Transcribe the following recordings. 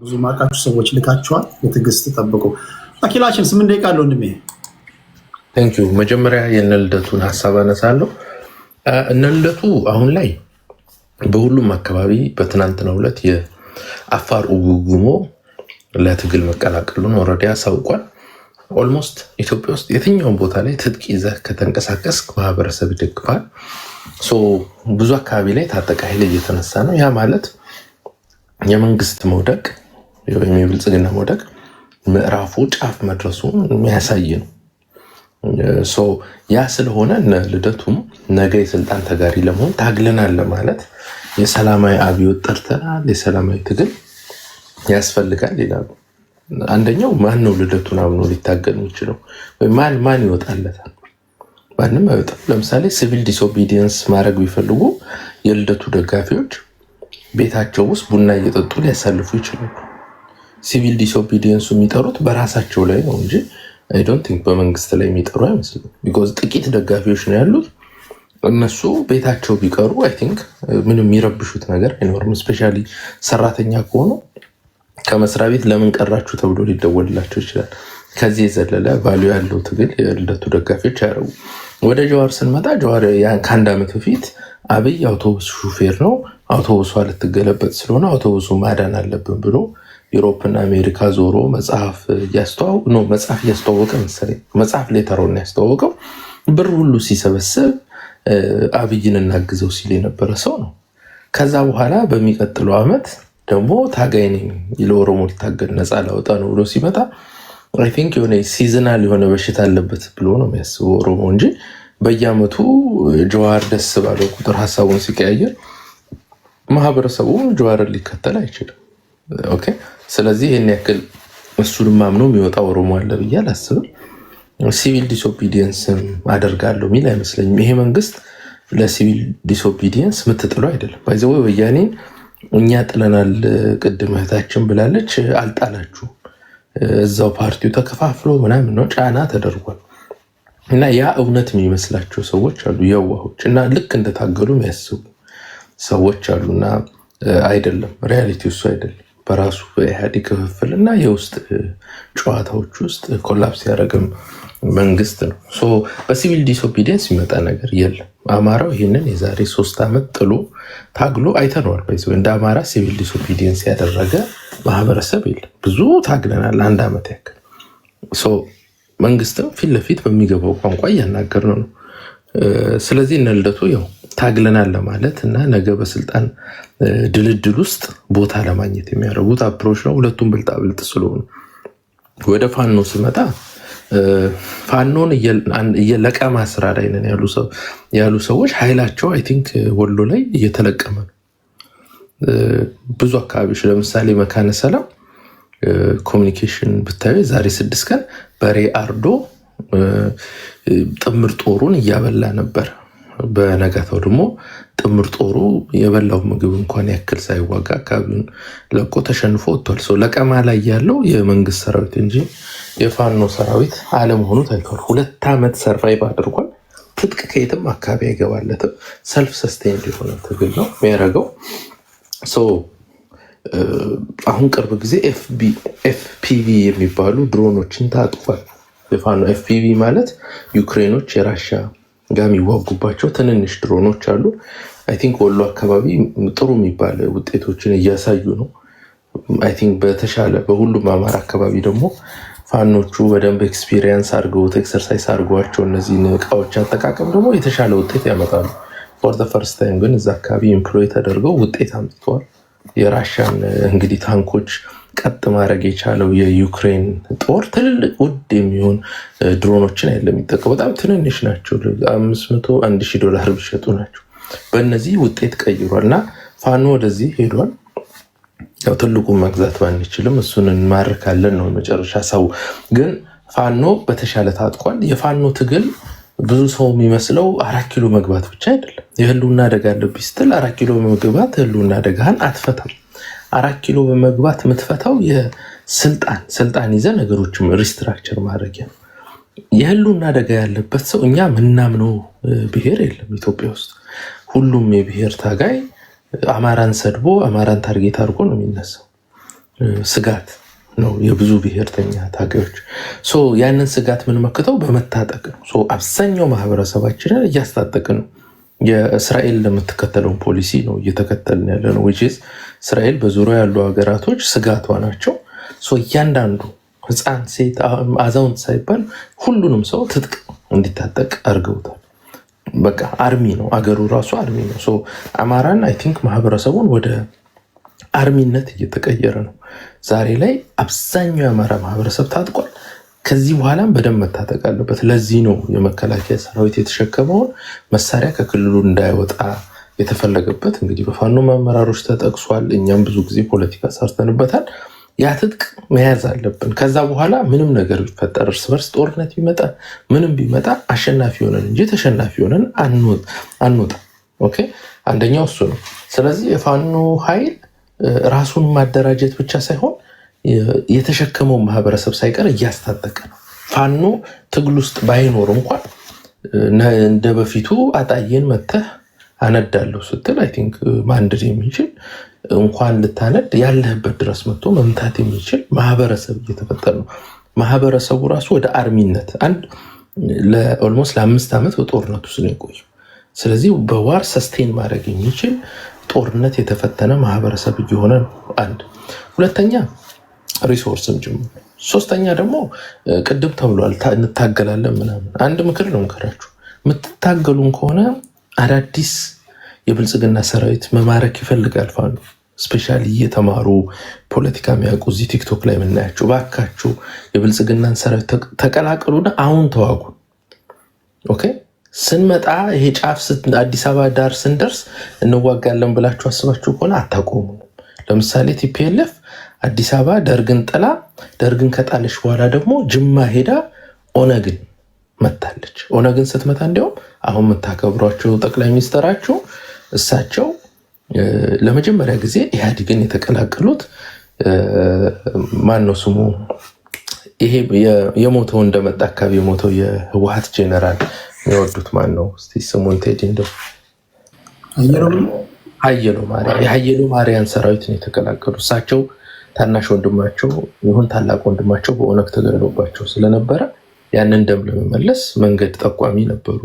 ብዙ ማቃችሁ ሰዎች ልካችኋል። በትዕግስት ጠብቁ። አኪላችን 8 ደቂቃ አለው ወንድሜ። ቴንክ ዩ። መጀመሪያ የነልደቱን ሐሳብ አነሳለሁ። እነልደቱ አሁን ላይ በሁሉም አካባቢ በትናንትናው ዕለት የአፋር ኡጉጉሞ ለትግል መቀላቀሉን ኦልሬዲ አሳውቋል። ኦልሞስት ኢትዮጵያ ውስጥ የትኛውን ቦታ ላይ ትጥቅ ይዘህ ከተንቀሳቀስ ማህበረሰብ ይደግፋል። ብዙ አካባቢ ላይ ታጠቀ ኃይል እየተነሳ ነው። ያ ማለት የመንግስት መውደቅ ወይም የብልጽግና መውደቅ ምዕራፉ ጫፍ መድረሱን የሚያሳይ ነው። ያ ስለሆነ እነ ልደቱም ነገ የስልጣን ተጋሪ ለመሆን ታግለናል ለማለት የሰላማዊ አብዮት ጠርተናል፣ የሰላማዊ ትግል ያስፈልጋል ይላሉ። አንደኛው ማን ነው ልደቱን አምኖ ሊታገል የሚችለው? ማን ይወጣለታል? ማንም አይወጣም። ለምሳሌ ሲቪል ዲስኦቢዲየንስ ማድረግ ቢፈልጉ የልደቱ ደጋፊዎች ቤታቸው ውስጥ ቡና እየጠጡ ሊያሳልፉ ይችላሉ። ሲቪል ዲስኦቢዲየንሱ የሚጠሩት በራሳቸው ላይ ነው እንጂ አይ ዶንት ቲንክ በመንግስት ላይ የሚጠሩ አይመስልም። ቢኮዝ ጥቂት ደጋፊዎች ነው ያሉት። እነሱ ቤታቸው ቢቀሩ አይ ቲንክ ምንም የሚረብሹት ነገር አይኖርም። ስፔሻሊ ሰራተኛ ከሆኑ ከመስሪያ ቤት ለምን ቀራችሁ ተብሎ ሊደወልላቸው ይችላል። ከዚህ የዘለለ ቫልዩ ያለው ትግል የልደቱ ደጋፊዎች አያደርጉ። ወደ ጀዋር ስንመጣ ጀዋር ከአንድ ዓመት በፊት አብይ አውቶቡስ ሹፌር ነው፣ አውቶቡሷ ልትገለበጥ ስለሆነ አውቶቡሱ ማዳን አለብን ብሎ ዩሮፕና አሜሪካ ዞሮ መጽሐፍ እያስተዋወቀ መሰለኝ መጽሐፍ ሌተሮን ያስተዋወቀው ብር ሁሉ ሲሰበስብ አብይን እናግዘው ሲል የነበረ ሰው ነው። ከዛ በኋላ በሚቀጥለው ዓመት ደግሞ ታጋይ ነኝ ለኦሮሞ ሊታገል ነፃ ላወጣ ነው ብሎ ሲመጣ አይ ቲንክ የሆነ ሲዝናል የሆነ በሽታ አለበት ብሎ ነው የሚያስበው ኦሮሞ እንጂ በየዓመቱ ጀዋር ደስ ባለው ቁጥር ሀሳቡን ሲቀያየር ማህበረሰቡም ጀዋርን ሊከተል አይችልም። ኦኬ። ስለዚህ ይህን ያክል እሱንም አምኖ የሚወጣ ኦሮሞ አለ ብዬ አላስብም። ሲቪል ዲስኦቢዲየንስም አደርጋለሁ የሚል አይመስለኝም። ይሄ መንግስት ለሲቪል ዲስኦቢዲየንስ የምትጥለው አይደለም። ባይዘ ወያኔን እኛ ጥለናል ቅድም እህታችን ብላለች። አልጣላችሁ፣ እዛው ፓርቲው ተከፋፍሎ ምናምን ነው ጫና ተደርጓል። እና ያ እውነት የሚመስላቸው ሰዎች አሉ፣ የዋሆች እና ልክ እንደታገሉ የሚያስቡ ሰዎች አሉና አይደለም፣ ሪያሊቲ እሱ አይደለም። በራሱ በኢህአዴግ ክፍፍል እና የውስጥ ጨዋታዎች ውስጥ ኮላፕስ ያደረገም መንግስት ነው። በሲቪል ዲስኦቢዲየንስ የሚመጣ ነገር የለም። አማራው ይህንን የዛሬ 3 ዓመት ጥሎ ታግሎ አይተነዋል። እንደ አማራ ሲቪል ዲስኦቢዲየንስ ያደረገ ማህበረሰብ የለም። ብዙ ታግለናል 1 ዓመት ያክል። መንግስትም ፊት ለፊት በሚገባው ቋንቋ እያናገር ነው። ስለዚህ እነ ልደቱ ያው ታግለናል ለማለት እና ነገ በስልጣን ድልድል ውስጥ ቦታ ለማግኘት የሚያደርጉት አፕሮች ነው። ሁለቱም ብልጣብልጥ ስለሆኑ ወደ ፋኖ ስመጣ ፋኖን እየለቀማ ስራ ላይ ነን ያሉ ሰዎች ኃይላቸው አይ ቲንክ ወሎ ላይ እየተለቀመ ነው። ብዙ አካባቢዎች ለምሳሌ መካነ ሰላም ኮሚኒኬሽን ብታዩ ዛሬ 6 ቀን በሬ አርዶ ጥምር ጦሩን እያበላ ነበር። በነጋታው ደግሞ ጥምር ጦሩ የበላው ምግብ እንኳን ያክል ሳይዋጋ አካባቢውን ለቆ ተሸንፎ ወጥቷል። ለቀማ ላይ ያለው የመንግስት ሰራዊት እንጂ የፋኖ ሰራዊት አለመሆኑ ታይቷል። 2 ዓመት ሰርቫይቭ አድርጓል። ትጥቅ ከየትም አካባቢ አይገባለትም። ሰልፍ ሰስቴንድ የሆነ ትግል ነው የሚያደርገው። አሁን ቅርብ ጊዜ ኤፍፒቪ የሚባሉ ድሮኖችን ታጥቋል የፋኖ። ኤፍፒቪ ማለት ዩክሬኖች የራሻ ጋር የሚዋጉባቸው ትንንሽ ድሮኖች አሉ። አይ ቲንክ ወሎ አካባቢ ጥሩ የሚባል ውጤቶችን እያሳዩ ነው። አይ ቲንክ በተሻለ በሁሉም አማራ አካባቢ ደግሞ ፋኖቹ በደንብ ኤክስፒሪየንስ አድርገውት ኤክሰርሳይዝ አድርገዋቸው እነዚህን እቃዎች አጠቃቀም ደግሞ የተሻለ ውጤት ያመጣሉ። ፎር ዘ ፈርስት ታይም ግን እዛ አካባቢ ኢምፕሎይ ተደርገው ውጤት አምጥተዋል። የራሻን እንግዲህ ታንኮች ቀጥ ማድረግ የቻለው የዩክሬን ጦር ትልልቅ ውድ የሚሆን ድሮኖችን አይደለም የሚጠቀሙ፣ በጣም ትንንሽ ናቸው። $500,000 ቢሸጡ ናቸው። በእነዚህ ውጤት ቀይሯል እና ፋኖ ወደዚህ ሄዷል። ያው ትልቁን መግዛት ባንችልም እሱን እንማርካለን ነው መጨረሻ ሰው። ግን ፋኖ በተሻለ ታጥቋል። የፋኖ ትግል ብዙ ሰው የሚመስለው 4 ኪሎ መግባት ብቻ አይደለም። የህልውና አደጋ አለብኝ ስትል 4 ኪሎ መግባት ህልውና አደጋህን አትፈታም። 4 ኪሎ በመግባት የምትፈታው ስልጣን ይዘ ነገሮችም ሪስትራክቸር ማድረጊያ ነው። የህልውና አደጋ ያለበት ሰው እኛ ምናምነው ብሔር የለም ኢትዮጵያ ውስጥ። ሁሉም የብሔር ታጋይ አማራን ሰድቦ አማራን ታርጌት አድርጎ ነው የሚነሳው። ስጋት ነው የብዙ ብሔርተኛ ታጋዮች። ያንን ስጋት የምንመክተው በመታጠቅ ነው። አብዛኛው ማህበረሰባችንን እያስታጠቅን ነው። የእስራኤል ለምትከተለውን ፖሊሲ ነው እየተከተልን ያለ ነው። እስራኤል በዙሪያ ያሉ ሀገራቶች ስጋቷ ናቸው። እያንዳንዱ ህፃን፣ ሴት፣ አዛውንት ሳይባል ሁሉንም ሰው ትጥቅ እንዲታጠቅ አድርገውታል። በቃ አርሚ ነው፣ አገሩ ራሱ አርሚ ነው። አማራን አይ ቲንክ ማህበረሰቡን ወደ አርሚነት እየተቀየረ ነው። ዛሬ ላይ አብዛኛው የአማራ ማህበረሰብ ታጥቋል። ከዚህ በኋላም በደንብ መታጠቅ አለበት። ለዚህ ነው የመከላከያ ሰራዊት የተሸከመውን መሳሪያ ከክልሉ እንዳይወጣ የተፈለገበት። እንግዲህ በፋኖ አመራሮች ተጠቅሷል። እኛም ብዙ ጊዜ ፖለቲካ ሰርተንበታል። ያ ትጥቅ መያዝ አለብን። ከዛ በኋላ ምንም ነገር ቢፈጠር፣ እርስ በርስ ጦርነት ቢመጣ፣ ምንም ቢመጣ አሸናፊ ሆነን እንጂ ተሸናፊ ሆነን አንወጣ። ኦኬ፣ አንደኛው እሱ ነው። ስለዚህ የፋኖ ኃይል ራሱን ማደራጀት ብቻ ሳይሆን የተሸከመው ማህበረሰብ ሳይቀር እያስታጠቀ ነው። ፋኖ ትግል ውስጥ ባይኖር እንኳን እንደ በፊቱ አጣዬን መተህ አነዳለሁ ስትል አይ ቲንክ ማንድር የሚችል እንኳን ልታነድ ያለህበት ድረስ መጥቶ መምታት የሚችል ማህበረሰብ እየተፈጠረ ነው። ማህበረሰቡ ራሱ ወደ አርሚነት ኦልሞስት ለ5 ዓመት በጦርነት ውስጥ ነው የቆዩ። ስለዚህ በዋር ሰስቴን ማድረግ የሚችል ጦርነት የተፈተነ ማህበረሰብ እየሆነ ነው። አንድ ሁለተኛ ሪሶርስም ጭምር። ሶስተኛ ደግሞ ቅድም ተብሏል እንታገላለን ምናምን። አንድ ምክር ነው ምክራችሁ፣ የምትታገሉን ከሆነ አዳዲስ የብልጽግና ሰራዊት መማረክ ይፈልጋል ፋኖ። ስፔሻሊ እየተማሩ ፖለቲካ የሚያውቁ እዚህ ቲክቶክ ላይ የምናያቸው፣ ባካችሁ የብልጽግናን ሰራዊት ተቀላቀሉና አሁን ተዋጉ። ኦኬ፣ ስንመጣ ይሄ ጫፍ አዲስ አበባ ዳር ስንደርስ እንዋጋለን ብላችሁ አስባችሁ ከሆነ አታቆሙ። ለምሳሌ ቲፒኤልኤፍ አዲስ አበባ ደርግን ጥላ፣ ደርግን ከጣለች በኋላ ደግሞ ጅማ ሄዳ ኦነግን መታለች። ኦነግን ስትመታ እንዲያውም አሁን የምታከብሯቸው ጠቅላይ ሚኒስትራችሁ እሳቸው ለመጀመሪያ ጊዜ ኢህአዴግን የተቀላቀሉት ማን ነው ስሙ? ይሄ የሞተው እንደመጣ አካባቢ የሞተው የህወሓት ጄኔራል የሚወዱት ማን ነው? እስቲ ስሙን ቴዲ እንደው ሀየሎ ማርያን ሰራዊት ነው የተቀላቀሉ። እሳቸው ታናሽ ወንድማቸው ይሁን ታላቅ ወንድማቸው በኦነግ ተገድሎባቸው ስለነበረ ያንን ደም ለመመለስ መንገድ ጠቋሚ ነበሩ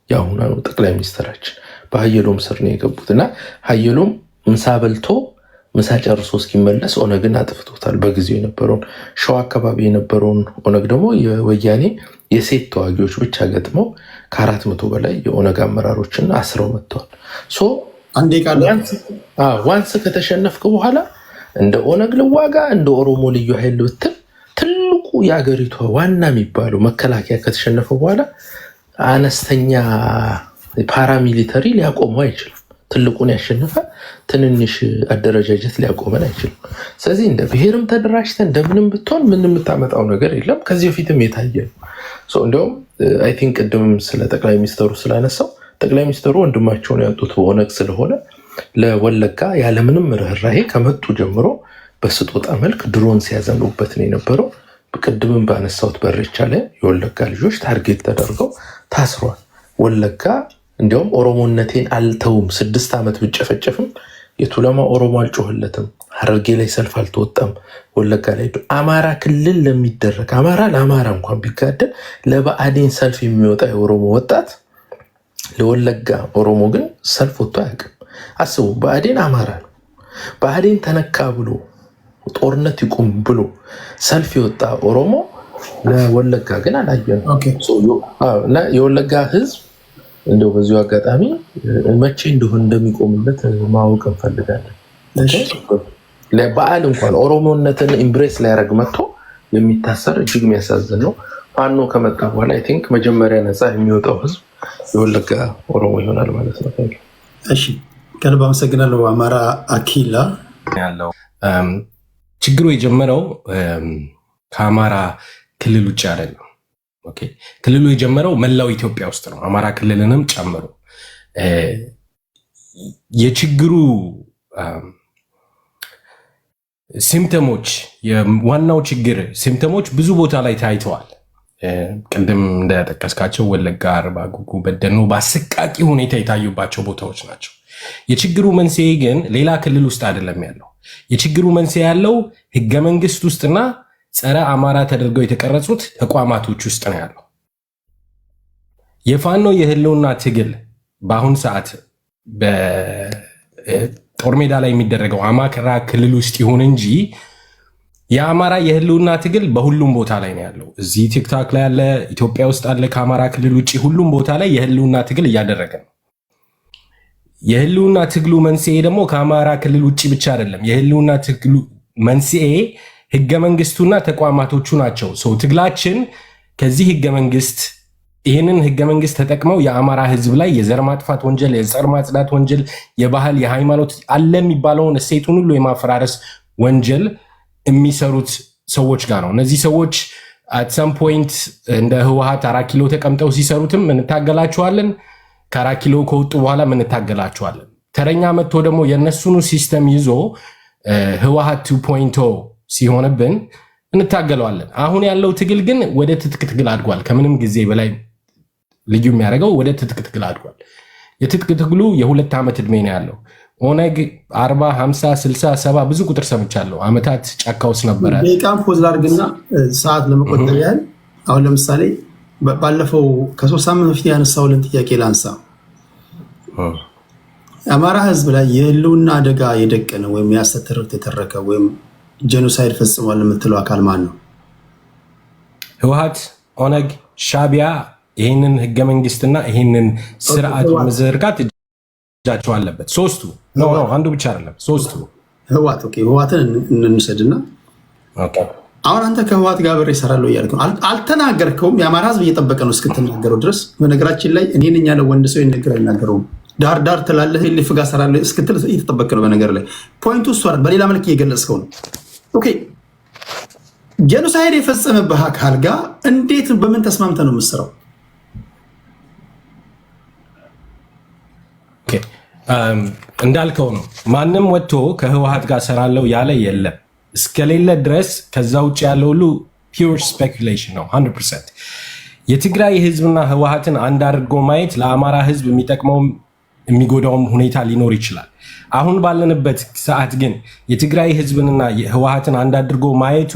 የአሁኑ ጠቅላይ ሚኒስትራችን። በሀየሎም ስር ነው የገቡት እና ሀየሎም ምሳ በልቶ ምሳ ጨርሶ እስኪመለስ ኦነግን አጥፍቶታል። በጊዜው የነበረውን ሸዋ አካባቢ የነበረውን ኦነግ ደግሞ የወያኔ የሴት ተዋጊዎች ብቻ ገጥመው ከ400 በላይ የኦነግ አመራሮችን አስረው መጥተዋል። ዋንስ ከተሸነፍክ በኋላ እንደ ኦነግ ልዋጋ እንደ ኦሮሞ ልዩ ኃይል ብትል ትልቁ የአገሪቷ ዋና የሚባለው መከላከያ ከተሸነፈ በኋላ አነስተኛ ፓራሚሊተሪ ሊያቆሙ አይችልም። ትልቁን ያሸነፈ ትንንሽ አደረጃጀት ሊያቆመን አይችልም። ስለዚህ እንደ ብሔርም ተደራጅተን እንደምንም ብትሆን ምን የምታመጣው ነገር የለም። ከዚህ በፊትም የታየ ነው። እንዲሁም አይ ቲንክ ቅድምም ስለ ጠቅላይ ሚኒስትሩ ስላነሳው ጠቅላይ ሚኒስትሩ ወንድማቸውን ያጡት በኦነግ ስለሆነ ለወለጋ ያለምንም ርኅራሄ ከመጡ ጀምሮ በስጦታ መልክ ድሮን ሲያዘኑበት ነው የነበረው። ቅድምም ባነሳሁት በሬቻ ላይ የወለጋ ልጆች ታርጌት ተደርገው ታስሯል። ወለጋ እንዲያውም ኦሮሞነቴን አልተውም 6 ዓመት ብጨፈጨፍም የቱለማ ኦሮሞ አልጮህለትም፣ ሀረርጌ ላይ ሰልፍ አልተወጣም። ወለጋ ላይ አማራ ክልል ለሚደረግ አማራ ለአማራ እንኳን ቢጋደል ለብአዴን ሰልፍ የሚወጣ የኦሮሞ ወጣት ለወለጋ ኦሮሞ ግን ሰልፍ ወጥቶ አያውቅም። አስቡ፣ ብአዴን አማራ ነው። ብአዴን ተነካ ብሎ ጦርነት ይቁም ብሎ ሰልፍ የወጣ ኦሮሞ ለወለጋ ግን አላየንም። እና የወለጋ ህዝብ እንደው በዚሁ አጋጣሚ መቼ እንደሆነ እንደሚቆምለት ማወቅ እንፈልጋለን። ለበዓል እንኳን ኦሮሞነትን ኢምብሬስ ሊያደርግ መጥቶ የሚታሰር እጅግ የሚያሳዝን ነው። ፋኖ ከመጣ በኋላ አይ ቲንክ መጀመሪያ ነፃ የሚወጣው ህዝብ የወለጋ ኦሮሞ ይሆናል ማለት ነው። እሺ፣ ከልብ አመሰግናለሁ። አማራ አኪላ ያለው ችግሩ የጀመረው ከአማራ ክልል ውጭ አይደለም። ክልሉ የጀመረው መላው ኢትዮጵያ ውስጥ ነው፣ አማራ ክልልንም ጨምሮ። የችግሩ ሲምፕተሞች፣ የዋናው ችግር ሲምፕተሞች ብዙ ቦታ ላይ ታይተዋል። ቅድም እንደጠቀስካቸው ወለጋ፣ አርባ ጉጉ፣ በደኖ በአሰቃቂ ሁኔታ የታዩባቸው ቦታዎች ናቸው። የችግሩ መንስኤ ግን ሌላ ክልል ውስጥ አይደለም ያለው። የችግሩ መንስኤ ያለው ህገ መንግስት ውስጥና ጸረ አማራ ተደርገው የተቀረጹት ተቋማቶች ውስጥ ነው ያለው። የፋኖ የህልውና ትግል በአሁን ሰዓት በጦር ሜዳ ላይ የሚደረገው አማራ ክልል ውስጥ ይሁን እንጂ የአማራ የህልውና ትግል በሁሉም ቦታ ላይ ነው ያለው። እዚህ ቲክታክ ላይ ያለ፣ ኢትዮጵያ ውስጥ አለ፣ ከአማራ ክልል ውጭ ሁሉም ቦታ ላይ የህልውና ትግል እያደረገ ነው። የህልውና ትግሉ መንስኤ ደግሞ ከአማራ ክልል ውጭ ብቻ አይደለም። የህልውና ትግሉ መንስኤ ህገ መንግስቱና ተቋማቶቹ ናቸው። ሰው ትግላችን ከዚህ ህገ መንግስት ይህንን ህገ መንግስት ተጠቅመው የአማራ ህዝብ ላይ የዘር ማጥፋት ወንጀል፣ የዘር ማጽዳት ወንጀል፣ የባህል የሃይማኖት አለ የሚባለውን እሴቱን ሁሉ የማፈራረስ ወንጀል የሚሰሩት ሰዎች ጋር ነው። እነዚህ ሰዎች አት ሰም ፖይንት እንደ ህወሓት 4 ኪሎ ተቀምጠው ሲሰሩትም እንታገላቸዋለን። ከ4 ኪሎ ከወጡ በኋላ እንታገላቸዋለን። ተረኛ መጥቶ ደግሞ የእነሱኑ ሲስተም ይዞ ህወሓት 2.0 ሲሆንብን እንታገለዋለን። አሁን ያለው ትግል ግን ወደ ትጥቅ ትግል አድጓል። ከምንም ጊዜ በላይ ልዩ የሚያደርገው ወደ ትጥቅ ትግል አድጓል። የትጥቅ ትግሉ የ2 ዓመት ዕድሜ ነው ያለው። ኦነግ 40 50 60 70 ብዙ ቁጥር ሰምቻለሁ። ዓመታት ጫካ ውስጥ ነበረ። ደቂቃን ፖዝ ላድርግና ሰዓት ለመቆጠብ ያህል አሁን ለምሳሌ ባለፈው ከ3 ሳምንት በፊት ያነሳውልን ጥያቄ ላንሳ። የአማራ ህዝብ ላይ የህልውና አደጋ የደቀነ ወይም ያስተተረክ የተረከ ወይም ጄኖሳይድ ፈጽሟል የምትለው አካል ማን ነው? ህወሓት፣ ኦነግ፣ ሻቢያ ይህንን ህገ መንግስትና ይህንን ስርዓት መዘርጋት እጃቸው አለበት። ሶስቱ ነው፣ አንዱ ብቻ አይደለም፣ ሶስቱ። ህወሓት ኦኬ፣ ህወሓትን እንንሰድና አሁን አንተ ከህወሓት ጋር ብሬ እሰራለሁ እያልክ ነው። አልተናገርከውም። የአማራ ህዝብ እየጠበቀ ነው እስክትናገረው ድረስ። በነገራችን ላይ እኔ ነኝ ያለ ወንድ ሰው ይነገር አይናገረውም። ዳር ዳር ትላለህ፣ ልፍ ጋር እሰራለሁ እስክትል እየተጠበቀ ነው። በነገር ላይ ፖይንቱ እሱ አይደል፣ በሌላ መልክ እየገለጽከው ነው። ኦኬ፣ ጄኖሳይድ የፈጸመብህ አካል ጋር እንዴት በምን ተስማምተህ ነው የምትሰራው? እንዳልከው ነው። ማንም ወጥቶ ከህወሓት ጋር እሰራለሁ ያለ የለም። እስከሌለ ድረስ ከዛ ውጭ ያለው ሁሉ ፒውር ስፔኩሌሽን ነው። 100% የትግራይ ህዝብና ህወሓትን አንድ አድርጎ ማየት ለአማራ ህዝብ የሚጠቅመውም የሚጎዳውም ሁኔታ ሊኖር ይችላል። አሁን ባለንበት ሰዓት ግን የትግራይ ህዝብንና ህወሓትን አንድ አድርጎ ማየቱ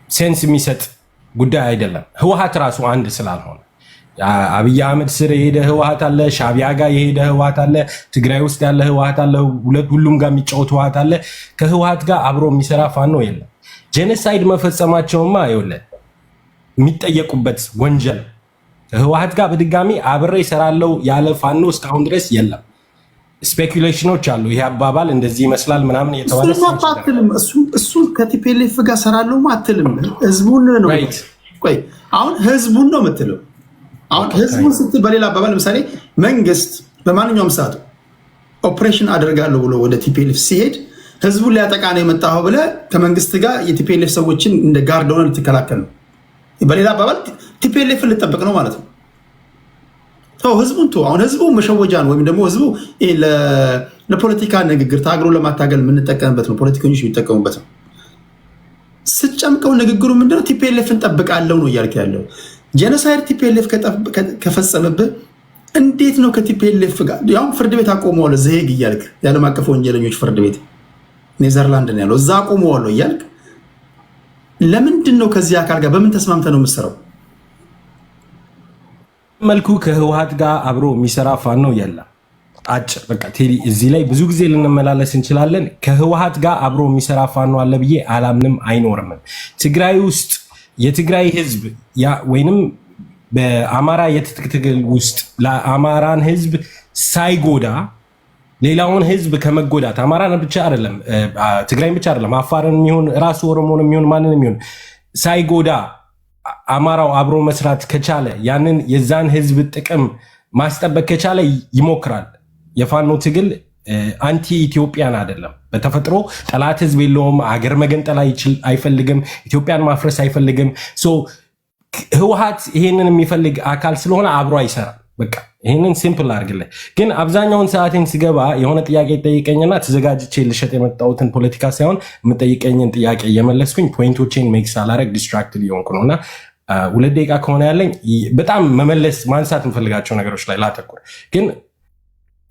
ሴንስ የሚሰጥ ጉዳይ አይደለም። ህወሓት ራሱ አንድ ስላልሆነ አብይ አህመድ ስር የሄደ ህወሓት አለ፣ ሻቢያ ጋር የሄደ ህወሓት አለ፣ ትግራይ ውስጥ ያለ ህወሓት አለ፣ ሁሉም ጋር የሚጫወት ህወሓት አለ። ከህወሓት ጋር አብሮ የሚሰራ ፋኖ የለም። ጄኖሳይድ መፈጸማቸውማ ይኸውልህ የሚጠየቁበት ወንጀል ከህወሓት ጋር በድጋሚ አብሬ እሰራለሁ ያለ ፋኖ እስካሁን ድረስ የለም። ስፔኩሌሽኖች አሉ። ይሄ አባባል እንደዚህ ይመስላል ምናምን የተባለ እሱ ከቲፒኤልኤፍ ጋር እሰራለሁ አትልም። ህዝቡን ነው። ቆይ አሁን ህዝቡን ነው የምትለው። አሁን ህዝቡን ስትል በሌላ አባባል ለምሳሌ መንግስት በማንኛውም ሰዓት ኦፕሬሽን አደርጋለሁ ብሎ ወደ ቲፒኤልኤፍ ሲሄድ ህዝቡን ሊያጠቃ ነው የመጣው ብለህ ከመንግስት ጋር የቲፒኤልኤፍ ሰዎችን እንደ ጋርድ ሆነ ልትከላከል ነው። በሌላ አባባል ቲፒኤልኤፍን ልጠብቅ ነው ማለት ነው። ህዝቡን አሁን ህዝቡ መሸወጃ ነው፣ ወይም ደግሞ ህዝቡ ለፖለቲካ ንግግር ታግሎ ለማታገል የምንጠቀምበት ነው፣ ፖለቲከኞች የሚጠቀሙበት ነው። ስጨምቀው ንግግሩ ምንድነው? ቲፒኤልኤፍን ጠብቃለሁ ነው እያልክ ያለው። ጄኖሳይድ ቲፒኤልኤፍ ከፈጸመብህ እንዴት ነው ከቲፒኤልኤፍ ጋር ያው ፍርድ ቤት አቆመዋለሁ ዘሄግ እያልክ የዓለም አቀፍ ወንጀለኞች ፍርድ ቤት ኔዘርላንድ ነው ያለው፣ እዛ አቆመዋለሁ እያልክ ለምንድን ነው ከዚህ አካል ጋር በምን ተስማምተህ ነው የምትሰራው? መልኩ ከህወሓት ጋር አብሮ የሚሰራ ፋኖ የለም። አጭር በቃ ቴዲ፣ እዚህ ላይ ብዙ ጊዜ ልንመላለስ እንችላለን። ከህወሓት ጋር አብሮ የሚሰራ ፋኖ አለ ብዬ አላምንም፣ አይኖርምም። ትግራይ ውስጥ የትግራይ ህዝብ ወይንም በአማራ የትጥቅ ትግል ውስጥ ለአማራን ህዝብ ሳይጎዳ ሌላውን ህዝብ ከመጎዳት አማራን ብቻ አይደለም ትግራይን ብቻ አይደለም አፋርን የሚሆን ራሱ ኦሮሞን የሚሆን ማንን የሚሆን ሳይጎዳ አማራው አብሮ መስራት ከቻለ ያንን የዛን ህዝብ ጥቅም ማስጠበቅ ከቻለ ይሞክራል። የፋኖ ትግል አንቲ ኢትዮጵያን አይደለም። በተፈጥሮ ጠላት ህዝብ የለውም። አገር መገንጠል አይፈልግም። ኢትዮጵያን ማፍረስ አይፈልግም። ህወሓት ይሄንን የሚፈልግ አካል ስለሆነ አብሮ አይሰራም። በቃ ይሄንን ሲምፕል አድርግልህ። ግን አብዛኛውን ሰዓቴን ስገባ የሆነ ጥያቄ ጠይቀኝና ተዘጋጅቼ ልሸጥ የመጣሁትን ፖለቲካ ሳይሆን የምጠይቀኝን ጥያቄ እየመለስኩኝ ፖይንቶቼን ሜክ ሳላረግ ዲስትራክትድ እየሆንኩ ነው። እና 2 ደቂቃ ከሆነ ያለኝ በጣም መመለስ ማንሳት የምፈልጋቸው ነገሮች ላይ ላተኩር። ግን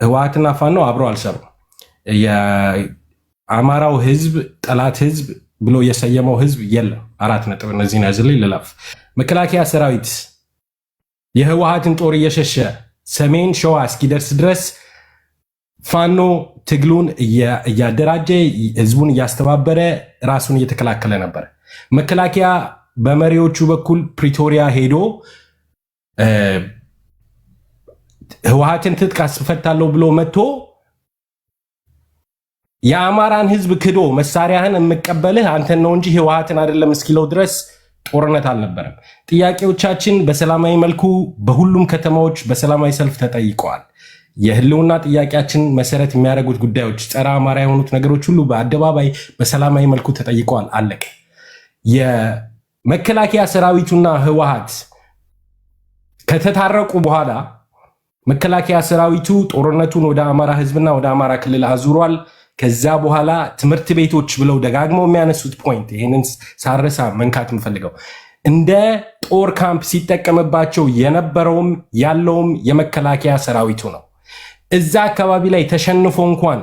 ህወሓትና ፋኖ አብረው አልሰሩም። አማራው ህዝብ ጠላት ህዝብ ብሎ የሰየመው ህዝብ የለም። 4 ነጥብ። እነዚህን ያዝልኝ ልለፍ። መከላከያ ሰራዊት የህወሓትን ጦር እየሸሸ ሰሜን ሸዋ እስኪደርስ ድረስ ፋኖ ትግሉን እያደራጀ ህዝቡን እያስተባበረ ራሱን እየተከላከለ ነበር። መከላከያ በመሪዎቹ በኩል ፕሪቶሪያ ሄዶ ህወሓትን ትጥቅ አስፈታለሁ ብሎ መጥቶ የአማራን ህዝብ ክዶ መሳሪያህን የምቀበልህ አንተን ነው እንጂ ህወሓትን አይደለም እስኪለው ድረስ ጦርነት አልነበረም። ጥያቄዎቻችን በሰላማዊ መልኩ በሁሉም ከተማዎች በሰላማዊ ሰልፍ ተጠይቀዋል። የህልውና ጥያቄያችን መሰረት የሚያደርጉት ጉዳዮች ጸረ አማራ የሆኑት ነገሮች ሁሉ በአደባባይ በሰላማዊ መልኩ ተጠይቀዋል። አለቀ። የመከላከያ ሰራዊቱና ህወሓት ከተታረቁ በኋላ መከላከያ ሰራዊቱ ጦርነቱን ወደ አማራ ህዝብና ወደ አማራ ክልል አዙሯል። ከዛ በኋላ ትምህርት ቤቶች ብለው ደጋግመው የሚያነሱት ፖይንት ይህንን ሳረሳ መንካት የምፈልገው እንደ ጦር ካምፕ ሲጠቀምባቸው የነበረውም ያለውም የመከላከያ ሰራዊቱ ነው። እዛ አካባቢ ላይ ተሸንፎ እንኳን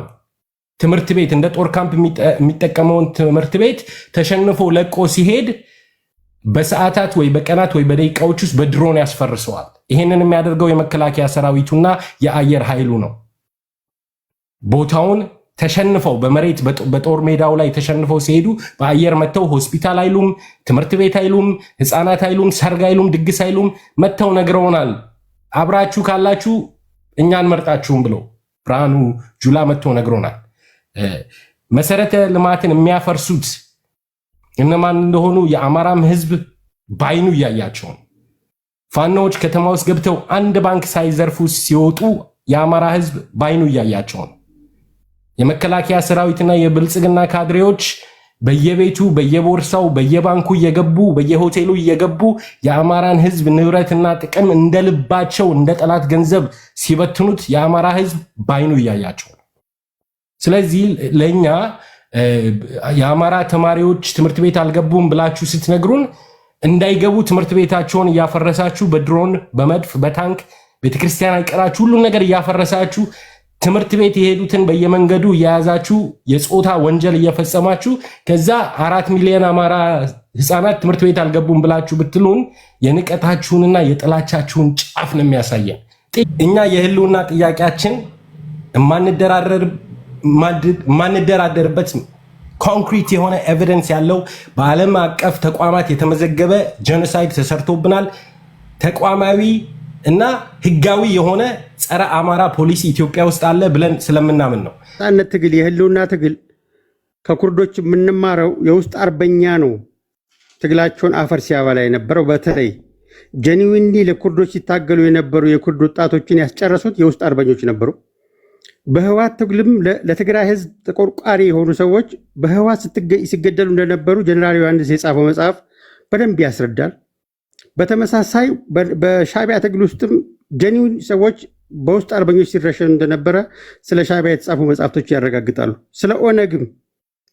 ትምህርት ቤት እንደ ጦር ካምፕ የሚጠቀመውን ትምህርት ቤት ተሸንፎ ለቆ ሲሄድ በሰዓታት ወይ በቀናት ወይ በደቂቃዎች ውስጥ በድሮን ያስፈርሰዋል። ይህንን የሚያደርገው የመከላከያ ሰራዊቱና የአየር ኃይሉ ነው። ቦታውን ተሸንፈው በመሬት በጦር ሜዳው ላይ ተሸንፈው ሲሄዱ በአየር መተው ሆስፒታል አይሉም፣ ትምህርት ቤት አይሉም፣ ህፃናት አይሉም፣ ሰርግ አይሉም፣ ድግስ አይሉም። መተው ነግረውናል። አብራችሁ ካላችሁ እኛን መርጣችሁም ብሎ ብርሃኑ ጁላ መተው ነግሮናል። መሰረተ ልማትን የሚያፈርሱት እነማን እንደሆኑ የአማራም ህዝብ ባይኑ እያያቸው ነው። ፋኖዎች ከተማ ውስጥ ገብተው አንድ ባንክ ሳይዘርፉ ሲወጡ የአማራ ህዝብ ባይኑ እያያቸው ነው። የመከላከያ ሰራዊትና የብልጽግና ካድሬዎች በየቤቱ በየቦርሳው በየባንኩ እየገቡ በየሆቴሉ እየገቡ የአማራን ህዝብ ንብረትና ጥቅም እንደልባቸው እንደ ጠላት ገንዘብ ሲበትኑት የአማራ ህዝብ ባይኑ እያያቸው ነው። ስለዚህ ለኛ የአማራ ተማሪዎች ትምህርት ቤት አልገቡም ብላችሁ ስትነግሩን እንዳይገቡ ትምህርት ቤታቸውን እያፈረሳችሁ በድሮን በመድፍ በታንክ ቤተክርስቲያን አይቀራችሁ ሁሉን ነገር እያፈረሳችሁ ትምህርት ቤት የሄዱትን በየመንገዱ እያያዛችሁ የጾታ ወንጀል እየፈጸማችሁ ከዛ 4 ሚሊዮን አማራ ህፃናት ትምህርት ቤት አልገቡም ብላችሁ ብትሉን የንቀታችሁንና የጥላቻችሁን ጫፍ ነው የሚያሳየን። እኛ የህልውና ጥያቄያችን ማንደራደርበት ኮንክሪት የሆነ ኤቪደንስ ያለው በዓለም አቀፍ ተቋማት የተመዘገበ ጄኖሳይድ ተሰርቶብናል። ተቋማዊ እና ህጋዊ የሆነ ጸረ አማራ ፖሊሲ ኢትዮጵያ ውስጥ አለ ብለን ስለምናምን ነው። ነፃነት ትግል የህልውና ትግል ከኩርዶች የምንማረው የውስጥ አርበኛ ነው። ትግላቸውን አፈር ሲያበላ የነበረው በተለይ ጀኒዊንሊ ለኩርዶች ሲታገሉ የነበሩ የኩርድ ወጣቶችን ያስጨረሱት የውስጥ አርበኞች ነበሩ። በህወሓት ትግልም ለትግራይ ህዝብ ተቆርቋሪ የሆኑ ሰዎች በህወሓት ሲገደሉ እንደነበሩ ጀነራል ዮሐንስ የጻፈው መጽሐፍ በደንብ ያስረዳል። በተመሳሳይ በሻዕቢያ ትግል ውስጥም ጀኒውን ሰዎች በውስጥ አርበኞች ሲረሸኑ እንደነበረ ስለ ሻዕቢያ የተጻፉ መጽሐፍቶች ያረጋግጣሉ። ስለ ኦነግም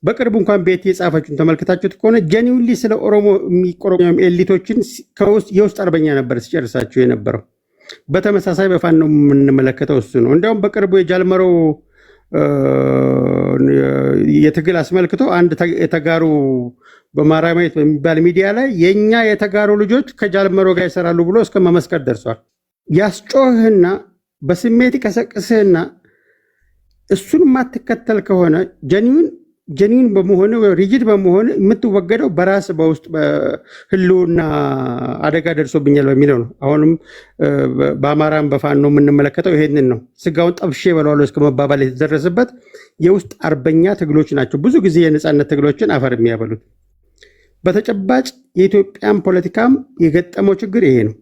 በቅርቡ እንኳን ቤት የጻፈችውን ተመልክታችሁት ከሆነ ጀኒውንሊ ስለ ኦሮሞ የሚቆረቆሩ ኤሊቶችን የውስጥ አርበኛ ነበር ሲጨርሳቸው የነበረው። በተመሳሳይ በፋኖ የምንመለከተው እሱ ነው። እንዲያውም በቅርቡ የጃልመሮ የትግል አስመልክቶ አንድ የተጋሩ በማራማየት በሚባል ሚዲያ ላይ የኛ የተጋሩ ልጆች ከጃልመሮ ጋር ይሰራሉ ብሎ እስከ መመስከር ደርሷል። ያስጮህና በስሜት ይቀሰቅስህና እሱን የማትከተል ከሆነ ጀኒውን በመሆን ሪጅድ በመሆን የምትወገደው በራስ በውስጥ ህልውና አደጋ ደርሶብኛል በሚለው ነው። አሁንም በአማራም በፋኖ የምንመለከተው ይሄንን ነው። ስጋውን ጠብሼ በለዋለሁ እስከ መባባል የተደረሰበት የውስጥ አርበኛ ትግሎች ናቸው ብዙ ጊዜ የነፃነት ትግሎችን አፈር የሚያበሉት። በተጨባጭ የኢትዮጵያን ፖለቲካም የገጠመው ችግር ይሄ ነው።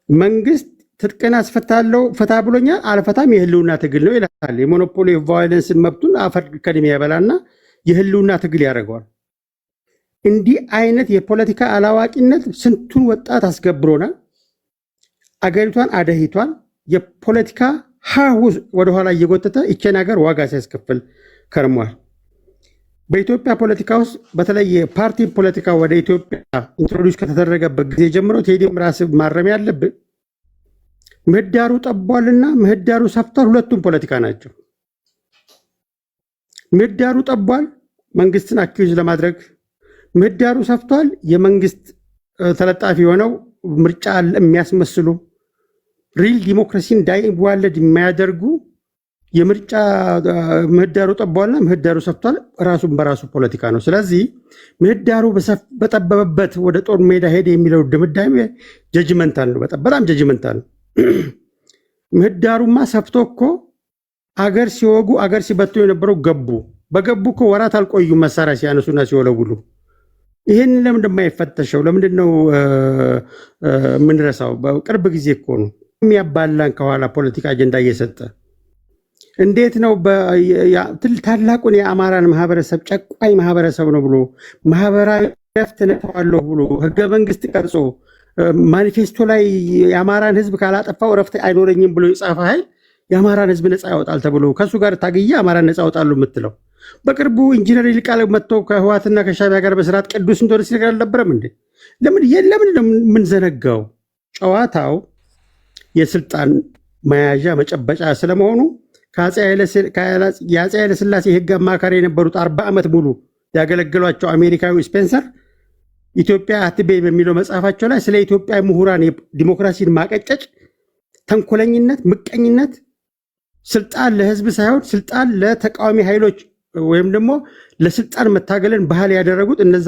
መንግስት ትጥቅን አስፈታለሁ ፈታ ብሎኛል አልፈታም የህልውና ትግል ነው ይላል። የሞኖፖሊ ቫዮለንስን መብቱን አፈር ከድሜ ያበላና የህልውና ትግል ያደርገዋል። እንዲህ አይነት የፖለቲካ አላዋቂነት ስንቱን ወጣት አስገብሮናል። አገሪቷን አደሂቷል። የፖለቲካ ሀሁ ወደኋላ እየጎተተ ይችን ሀገር ዋጋ ሲያስከፍል ከርሟል። በኢትዮጵያ ፖለቲካ ውስጥ በተለይ የፓርቲ ፖለቲካ ወደ ኢትዮጵያ ኢንትሮዲውስ ከተደረገበት ጊዜ ጀምሮ ቴዲም ራስ ማረም ያለብን ምህዳሩ ጠቧልና ምህዳሩ ሰፍቷል። ሁለቱም ፖለቲካ ናቸው። ምህዳሩ ጠቧል፣ መንግስትን አኪዩዝ ለማድረግ ምህዳሩ ሰፍቷል። የመንግስት ተለጣፊ ሆነው ምርጫ የሚያስመስሉ ሪል ዲሞክራሲ እንዳይዋለድ የሚያደርጉ የምርጫ ምህዳሩ ጠቧልና ምህዳሩ ሰፍቷል። ራሱን በራሱ ፖለቲካ ነው። ስለዚህ ምህዳሩ በጠበበበት ወደ ጦር ሜዳ ሄደ የሚለው ድምዳሜ ጀጅመንታል ነው፣ በጣም ጀጅመንታል ነው። ምህዳሩማ ሰፍቶ እኮ አገር ሲወጉ አገር ሲበቱ የነበረው በገቡ እኮ ወራት አልቆዩም መሳሪያ ሲያነሱና ሲወለውሉ። ይህን ለምንድን የማይፈተሸው? ለምንድን ነው የምንረሳው? በቅርብ ጊዜ እኮ ነው የሚያባላን ከኋላ ፖለቲካ አጀንዳ እየሰጠ እንዴት ነው ታላቁን የአማራን ማህበረሰብ ጨቋኝ ማህበረሰብ ነው ብሎ ማህበራዊ ረፍት ነዋለሁ ብሎ ህገ መንግስት ቀርጾ ማኒፌስቶ ላይ የአማራን ህዝብ ካላጠፋው ረፍት አይኖረኝም ብሎ የጻፈ ኃይል የአማራን ህዝብ ነፃ ያወጣል ተብሎ ከሱ ጋር ታግዬ አማራን ነፃ ያወጣሉ የምትለው? በቅርቡ ኢንጂነር ይልቃል መጥቶ ከህዋትና ከሻቢያ ጋር በስርዓት ቅዱስ እንደሆነ ሲነገር አልነበረም እንዴ? ለምን የምንዘነጋው? ጨዋታው የስልጣን መያዣ መጨበጫ ስለመሆኑ የአፄ ኃይለሥላሴ የህግ አማካሪ የነበሩት 40 ዓመት ሙሉ ያገለገሏቸው አሜሪካዊ ስፔንሰር ኢትዮጵያ አትቤ በሚለው መጽሐፋቸው ላይ ስለ ኢትዮጵያ ምሁራን ዲሞክራሲን ማቀጨጭ፣ ተንኮለኝነት፣ ምቀኝነት፣ ስልጣን ለህዝብ ሳይሆን ስልጣን ለተቃዋሚ ኃይሎች ወይም ደግሞ ለስልጣን መታገልን ባህል ያደረጉት እነዛ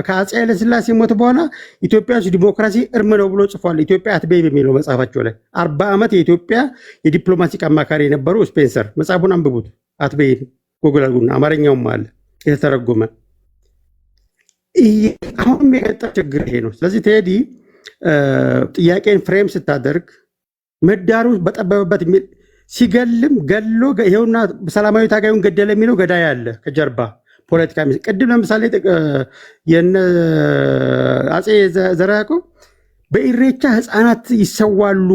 ከአፄ ኃይለሥላሴ ሞት በኋላ ኢትዮጵያ ውስጥ ዲሞክራሲ እርም ነው ብሎ ጽፏል። ኢትዮጵያ አትቤ በሚለው መጽሐፋቸው ላይ 40 ዓመት የኢትዮጵያ የዲፕሎማቲክ አማካሪ የነበሩ ስፔንሰር መጽሐፉን አንብቡት። አትቤ ጎግል አድርጉና አማርኛውም አለ የተተረጎመ። አሁንም የገጠር ችግር ይሄ ነው። ስለዚህ ቴዲ ጥያቄን ፍሬም ስታደርግ ምህዳሩ በጠበበበት የሚል ሲገልም ገሎ ይሄውና ሰላማዊ ታጋዩን ገደለ የሚለው ገዳይ አለ ከጀርባ ፖለቲካ። ቅድም ለምሳሌ የነ አፄ ዘርዓ ያዕቆብ በኢሬቻ ህፃናት ይሰዋሉ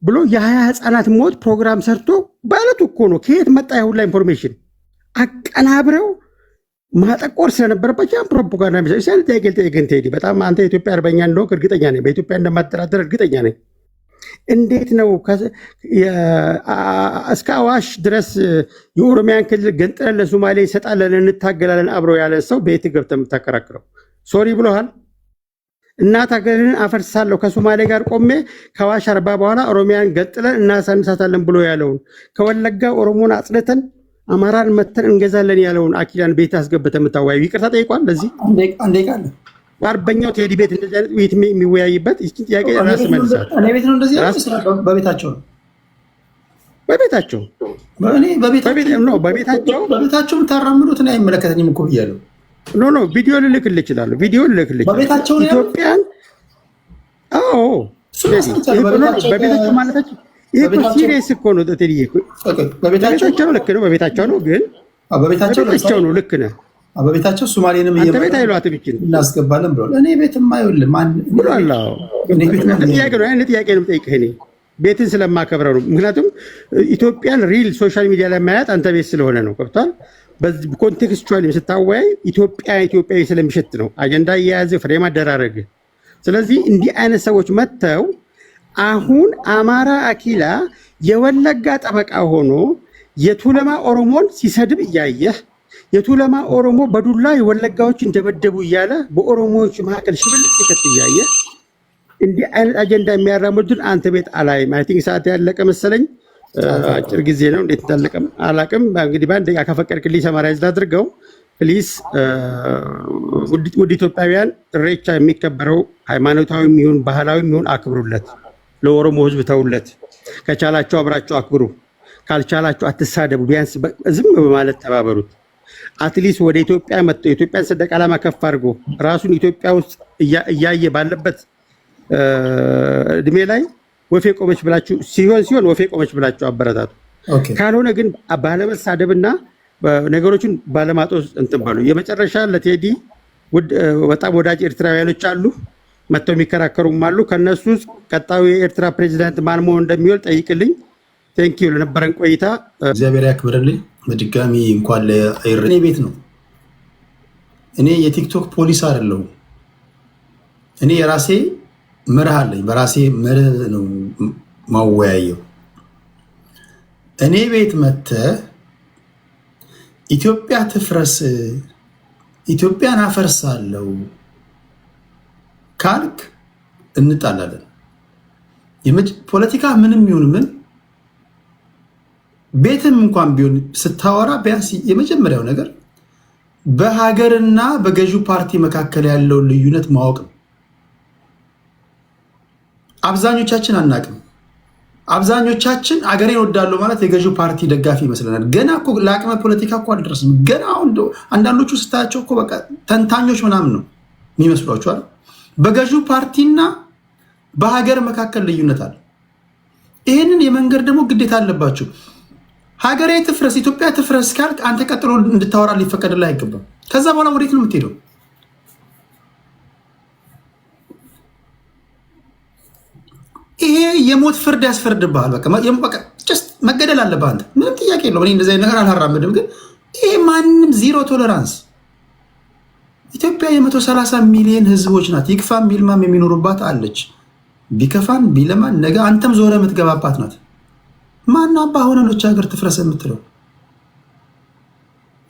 ብሎ የ20 ህፃናት ሞት ፕሮግራም ሰርቶ በዕለቱ እኮ ነው። ከየት መጣ የሁላ ኢንፎርሜሽን? አቀናብረው ማጠቆር ስለነበረባቸው ያን ፕሮፓጋንዳ ሚሰ ሲያል ጠይቀን ቴዲ በጣም አንተ የኢትዮጵያ አርበኛ እንደሆንክ እርግጠኛ ነኝ። በኢትዮጵያ እንደማተዳደር እርግጠኛ ነኝ። እንዴት ነው እስከ አዋሽ ድረስ የኦሮሚያን ክልል ገንጥለን ለሶማሌ ይሰጣለን እንታገላለን አብረው ያለ ሰው በየት ገብተህ የምታከራክረው? ሶሪ ብሎሃል። እናት ሀገርን አፈርሳለሁ ከሶማሌ ጋር ቆሜ ከአዋሽ አርባ በኋላ ኦሮሚያን ገንጥለን እናሳንሳታለን ብሎ ያለውን ከወለጋ ኦሮሞን አጽድተን አማራን መተን እንገዛለን ያለውን አኪዳን ቤት አስገብተህ የምታወያዩ ይቅርታ ጠይቋል። ለዚህ በአርበኛው ቴዲ ቤት እንደዚህ አይነት ውይይት የሚወያይበት ይህችን ጥያቄ ራስ መልሳል። እኔ ቤት ነው እንደዚህ በቤታቸው ነው በቤታቸው የምታራምዱት እኔ አይመለከተኝም እኮ ብያለሁ። ኖ ቪዲዮ ልልክልህ እችላለሁ። ቪዲዮ ልልክልህ በቤታቸው ኢትዮጵያን በቤታቸው ማለታቸው ይሄ እኮ ሲሪየስ እኮ ነው። ቴዲ በቤታቸው ነው። ልክ ነው። በቤታቸው ነው። ግን በቤታቸው ነው። ልክ ነህ። በቤታቸው ሶማሌንም አንተ ቤት አይሏትም ይችል እናስገባለን ብሏል። እኔ ቤትም አይውልም ብሏል። ጥያቄ ነው የምጠይቅህ እኔ ቤትን ስለማከብረው ነው። ምክንያቱም ኢትዮጵያን ሪል ሶሻል ሚዲያ ላይ ማያት አንተ ቤት ስለሆነ ነው። ገብቷል። ኮንቴክስቹዋሊ ስታወያይ ኢትዮጵያዊ ስለሚሸት ነው አጀንዳ እየያዘ ፍሬም አደራረግ። ስለዚህ እንዲህ አይነት ሰዎች መጥተው አሁን አማራ አኪላ የወለጋ ጠበቃ ሆኖ የቱለማ ኦሮሞን ሲሰድብ እያየህ የቱለማ ኦሮሞ በዱላ የወለጋዎች እንደበደቡ እያለ በኦሮሞዎች መካከል ሽብልቅ ሲከት እያየ እንዲህ አይነት አጀንዳ የሚያራምዱትን አንተ ቤት አላይም። አይ ቲንክ ሰዓት ያለቀ መሰለኝ። አጭር ጊዜ ነው። እንዴት እንዳለቀም አላቅም። እንግዲህ በአንድ ደቂቃ ከፈቀድክልኝ ሰማራይዝ ላድርገው ፕሊዝ። ውድ ኢትዮጵያውያን ኢሬቻ የሚከበረው ሃይማኖታዊ የሚሆን ባህላዊ የሚሆን አክብሩለት። ለኦሮሞ ሕዝብ ተውለት። ከቻላችሁ አብራችሁ አክብሩ፣ ካልቻላችሁ አትሳደቡ። ቢያንስ ዝም በማለት ተባበሩት። አትሊስት ወደ ኢትዮጵያ መጥቶ የኢትዮጵያን ሰንደቅ ዓላማ ከፍ አድርጎ ራሱን ኢትዮጵያ ውስጥ እያየ ባለበት እድሜ ላይ ወፌ ቆመች ብላችሁ ሲሆን ወፌ ቆመች ብላችሁ አበረታቱ። ካልሆነ ግን ባለመሳደብና ነገሮችን ባለማጦስ እንትን በሉ። የመጨረሻ ለቴዲ በጣም ወዳጅ ኤርትራውያኖች አሉ፣ መጥተው የሚከራከሩም አሉ። ከነሱ ውስጥ ቀጣዩ የኤርትራ ፕሬዚዳንት ማን መሆን እንደሚወል ጠይቅልኝ። ቴንኪዩ ለነበረን ቆይታ እግዚአብሔር ያክብርልኝ። በድጋሚ እንኳን ለእኔ ቤት ነው። እኔ የቲክቶክ ፖሊስ አይደለሁም። እኔ የራሴ መርህ አለኝ። በራሴ መርህ ነው ማወያየው። እኔ ቤት መጥተህ ኢትዮጵያ ትፍረስ፣ ኢትዮጵያን አፈርሳለሁ ካልክ እንጣላለን። ፖለቲካ ምንም ይሁን ምን ቤትም እንኳን ቢሆን ስታወራ ቢያንስ የመጀመሪያው ነገር በሀገርና በገዢው ፓርቲ መካከል ያለውን ልዩነት ማወቅ ነው። አብዛኞቻችን አናቅም። አብዛኞቻችን አገሬን ወዳለሁ ማለት የገዢው ፓርቲ ደጋፊ ይመስለናል። ገና እኮ ለአቅመ ፖለቲካ እኮ አልደረስንም። ገና አሁን አንዳንዶቹ ስታያቸው እኮ በቃ ተንታኞች ምናምን ነው የሚመስሏቸዋል። በገዢው ፓርቲና በሀገር መካከል ልዩነት አለ። ይህንን የመንገድ ደግሞ ግዴታ አለባቸው። ሀገሬ ትፍረስ፣ ኢትዮጵያ ትፍረስ ካልክ አንተ ቀጥሎ እንድታወራ ሊፈቀድልህ አይገባም። ከዛ በኋላ ወዴት ነው የምትሄደው? ይሄ የሞት ፍርድ ያስፈርድብሃል። በቃ መገደል አለብህ አንተ። ምንም ጥያቄ የለው። እኔ እንደዚህ ነገር አላራምድም፣ ግን ይሄ ማንም ዚሮ ቶለራንስ። ኢትዮጵያ የ130 ሚሊዮን ህዝቦች ናት። ይክፋም ቢልማም የሚኖሩባት አለች። ቢከፋን ቢለማን ነገ አንተም ዞረ የምትገባባት ናት። ማን አባ ሆነ ነው እቺ ሀገር ትፍረስ የምትለው?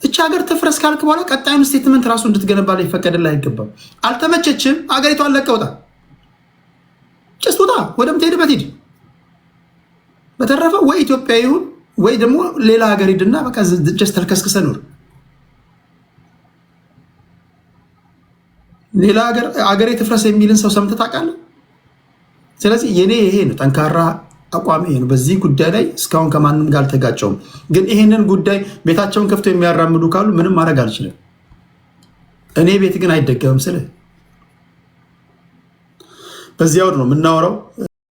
እቺ ሀገር ትፍረስ ካልክ በኋላ ቀጣዩን ስቴትመንት ራሱ እንድትገነባ ላይ ይፈቀድልህ አይገባም። አልተመቸችም፣ አገሪቷን ለቀህ ውጣ። ጭስ ውጣ፣ ወደምትሄድበት ሂድ። በተረፈ ወይ ኢትዮጵያ ይሁን ወይ ደግሞ ሌላ ሀገር ሂድና በቃ ጀስት ተልከስክሰ ኑር። ሌላ ሀገሬ ትፍረስ የሚልን ሰው ሰምተህ ታውቃለህ? ስለዚህ የኔ ይሄ ነው ጠንካራ አቋም ይሄ ነው። በዚህ ጉዳይ ላይ እስካሁን ከማንም ጋር አልተጋጨውም። ግን ይሄንን ጉዳይ ቤታቸውን ከፍተው የሚያራምዱ ካሉ ምንም ማድረግ አልችልም። እኔ ቤት ግን አይደገምም ስልህ በዚህ አውድ ነው የምናወራው።